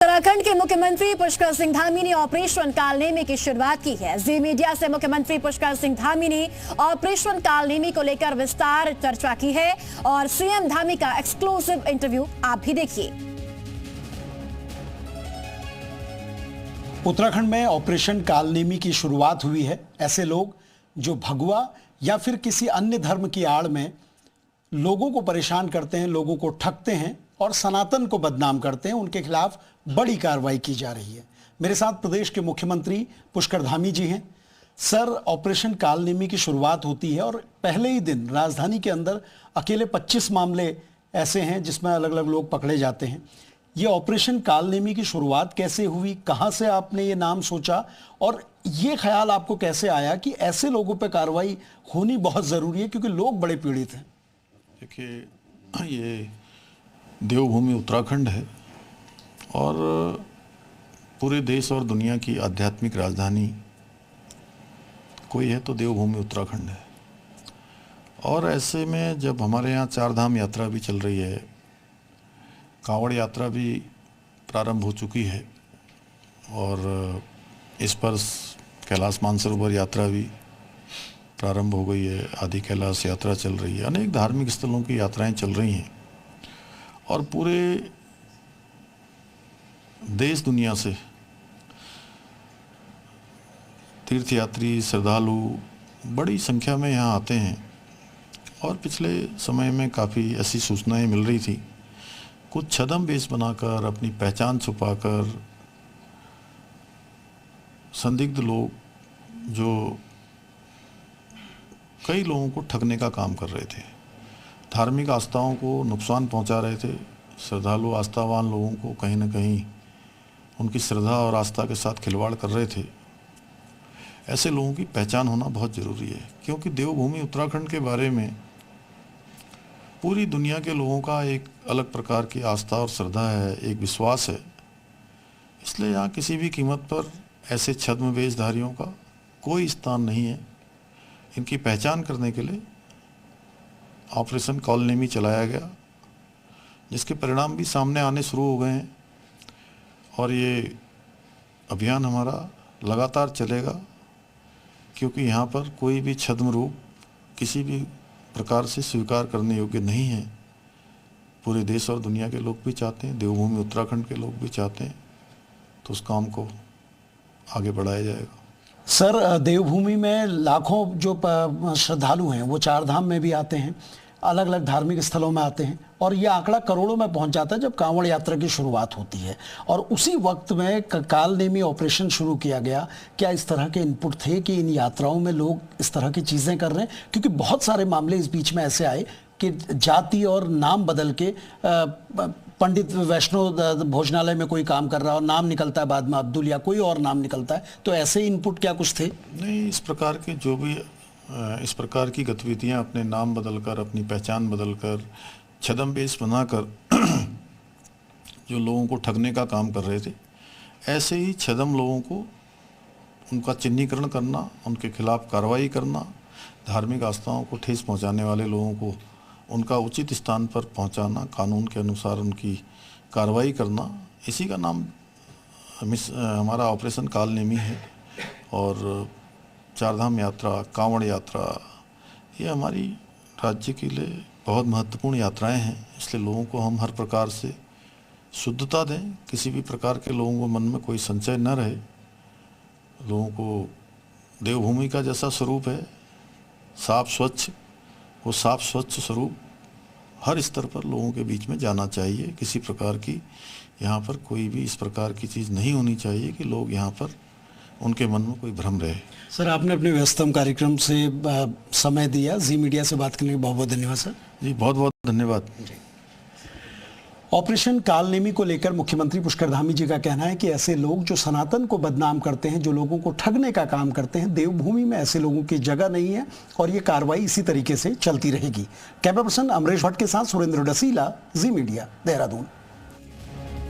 उत्तराखंड के मुख्यमंत्री पुष्कर सिंह धामी ने ऑपरेशन कालनेमी की शुरुआत की है। जी मीडिया से मुख्यमंत्री पुष्कर सिंह धामी ने ऑपरेशन कालनेमी को लेकर विस्तार चर्चा की है और सीएम धामी का एक्सक्लूसिव इंटरव्यू आप भी देखिए। उत्तराखंड में ऑपरेशन कालनेमी की शुरुआत हुई है। ऐसे लोग जो भगवा या फिर किसी अन्य धर्म की आड़ में लोगों को परेशान करते हैं, लोगों को ठगते हैं और सनातन को बदनाम करते हैं, उनके खिलाफ बड़ी कार्रवाई की जा रही है। मेरे साथ प्रदेश के मुख्यमंत्री पुष्कर धामी जी हैं। सर, ऑपरेशन कालनेमी की शुरुआत होती है और पहले ही दिन राजधानी के अंदर अकेले 25 मामले ऐसे हैं जिसमें अलग अलग लोग पकड़े जाते हैं। ये ऑपरेशन कालनेमी की शुरुआत कैसे हुई, कहां से आपने ये नाम सोचा और ये ख्याल आपको कैसे आया कि ऐसे लोगों पर कार्रवाई होनी बहुत ज़रूरी है क्योंकि लोग बड़े पीड़ित हैं? देखिए, ये देवभूमि उत्तराखंड है और पूरे देश और दुनिया की आध्यात्मिक राजधानी कोई है तो देवभूमि उत्तराखंड है। और ऐसे में जब हमारे यहाँ चार धाम यात्रा भी चल रही है, कांवड़ यात्रा भी प्रारंभ हो चुकी है और इस पर कैलाश मानसरोवर यात्रा भी प्रारंभ हो गई है, आदि कैलाश यात्रा चल रही है, अनेक धार्मिक स्थलों की यात्राएं चल रही हैं और पूरे देश दुनिया से तीर्थयात्री श्रद्धालु बड़ी संख्या में यहाँ आते हैं। और पिछले समय में काफ़ी ऐसी सूचनाएं मिल रही थी, कुछ छद्म वेश बनाकर अपनी पहचान छुपाकर संदिग्ध लोग जो कई लोगों को ठगने का काम कर रहे थे, धार्मिक आस्थाओं को नुकसान पहुंचा रहे थे, श्रद्धालु आस्थावान लोगों को कहीं ना कहीं उनकी श्रद्धा और आस्था के साथ खिलवाड़ कर रहे थे। ऐसे लोगों की पहचान होना बहुत ज़रूरी है क्योंकि देवभूमि उत्तराखंड के बारे में पूरी दुनिया के लोगों का एक अलग प्रकार की आस्था और श्रद्धा है, एक विश्वास है। इसलिए यहाँ किसी भी कीमत पर ऐसे छद्म वेशधारियों का कोई स्थान नहीं है। इनकी पहचान करने के लिए ऑपरेशन कालनेमी चलाया गया, जिसके परिणाम भी सामने आने शुरू हो गए हैं और ये अभियान हमारा लगातार चलेगा क्योंकि यहाँ पर कोई भी छद्म रूप किसी भी प्रकार से स्वीकार करने योग्य नहीं है। पूरे देश और दुनिया के लोग भी चाहते हैं, देवभूमि उत्तराखंड के लोग भी चाहते हैं, तो उस काम को आगे बढ़ाया जाएगा। सर, देवभूमि में लाखों जो श्रद्धालु हैं वो चार धाम में भी आते हैं, अलग अलग धार्मिक स्थलों में आते हैं और ये आंकड़ा करोड़ों में पहुंच जाता है जब कांवड़ यात्रा की शुरुआत होती है। और उसी वक्त में कालनेमी ऑपरेशन शुरू किया गया। क्या इस तरह के इनपुट थे कि इन यात्राओं में लोग इस तरह की चीज़ें कर रहे हैं? क्योंकि बहुत सारे मामले इस बीच में ऐसे आए कि जाति और नाम बदल के पंडित वैष्णव भोजनालय में कोई काम कर रहा है और नाम निकलता है बाद में अब्दुल या कोई और नाम निकलता है, तो ऐसे इनपुट क्या कुछ थे? नहीं, इस प्रकार के जो भी इस प्रकार की गतिविधियां अपने नाम बदलकर, अपनी पहचान बदलकर, छद्म वेश बनाकर जो लोगों को ठगने का काम कर रहे थे, ऐसे ही छद्म लोगों को उनका चिन्हीकरण करना, उनके खिलाफ कार्रवाई करना, धार्मिक आस्थाओं को ठेस पहुंचाने वाले लोगों को उनका उचित स्थान पर पहुंचाना, कानून के अनुसार उनकी कार्रवाई करना, इसी का नाम हमारा ऑपरेशन कालनेमी है। और चारधाम यात्रा, कांवड़ यात्रा, ये हमारी राज्य के लिए बहुत महत्वपूर्ण यात्राएं हैं। इसलिए लोगों को हम हर प्रकार से शुद्धता दें, किसी भी प्रकार के लोगों को मन में कोई संचय न रहे। लोगों को देवभूमि का जैसा स्वरूप है साफ स्वच्छ, वो साफ स्वच्छ स्वरूप हर स्तर पर लोगों के बीच में जाना चाहिए। किसी प्रकार की यहाँ पर कोई भी इस प्रकार की चीज़ नहीं होनी चाहिए कि लोग यहाँ पर उनके मन में कोई भ्रम रहे। सर, आपने अपने व्यस्तम कार्यक्रम से समय दिया, जी मीडिया से बात करने के लिए बहुत बहुत धन्यवाद सर। जी, बहुत बहुत धन्यवाद। ऑपरेशन कालनेमी को लेकर मुख्यमंत्री पुष्कर धामी जी का कहना है कि ऐसे लोग जो सनातन को बदनाम करते हैं, जो लोगों को ठगने का काम करते हैं, देवभूमि में ऐसे लोगों की जगह नहीं है और ये कार्रवाई इसी तरीके से चलती रहेगी। कैमरा पर्सन अमरीश भट्ट के साथ सुरेंद्र डसीला, जी मीडिया, देहरादून।